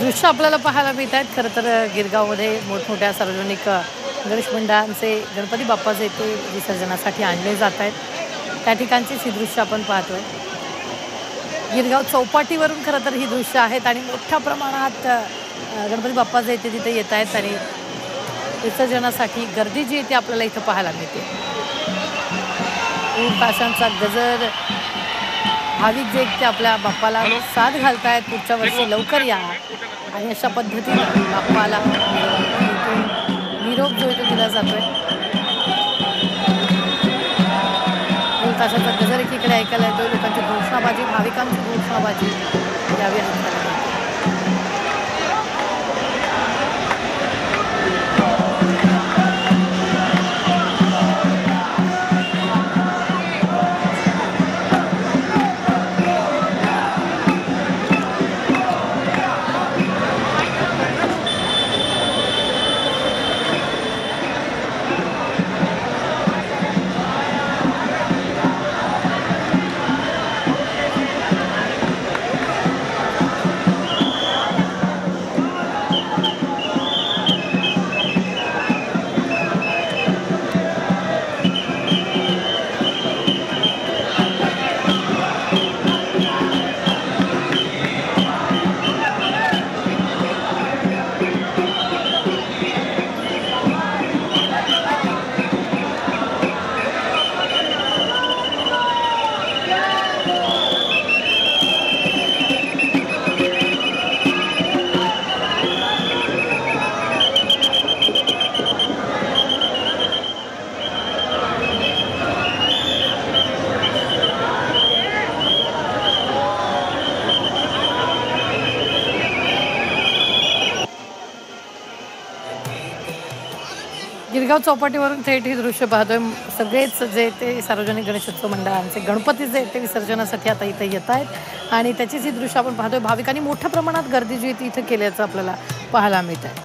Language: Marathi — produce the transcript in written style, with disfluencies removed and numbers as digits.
दृश्य आपल्याला पाहायला मिळत आहेत। खरं तर गिरगावमध्ये मोठमोठ्या सार्वजनिक गणेश मंडळांचे गणपती बाप्पाचे ते विसर्जनासाठी आणले जात आहेत। त्या ठिकाणचीच ही दृश्य आपण पाहतोय। गिरगाव चौपाटीवरून खरं तर ही दृश्य आहेत आणि मोठ्या प्रमाणात गणपती बाप्पाचे ते तिथे येत आहेत आणि विसर्जनासाठी गर्दी जी आहे ती आपल्याला इथं पाहायला मिळते। ऊन ताशांचा गजर, भाविक जे ते आपल्या बाप्पाला साथ घालतायत, पुढच्या वर्षी लवकर या आणि अशा पद्धतीने बाप्पाला निरोप जो आहे तो दिला जातोय। ऊन ताशांचा गजर एकीकडे ऐकायला येतोय, लोकांची घोषणाबाजी, भाविकांची घोषणाबाजी यावी ऐकायला मिळते। गिरगाव चौपाटीवरून थेट ही दृश्य पाहतोय। सगळेच जे ते सार्वजनिक गणेशोत्सव मंडळांचे गणपती जे ते विसर्जनासाठी आता इथे येत आहेत आणि त्याचीच ही दृश्य आपण पाहतोय। भाविकांनी मोठ्या प्रमाणात गर्दी जी ती इथे केल्याचं आपल्याला पाहायला मिळत आहे।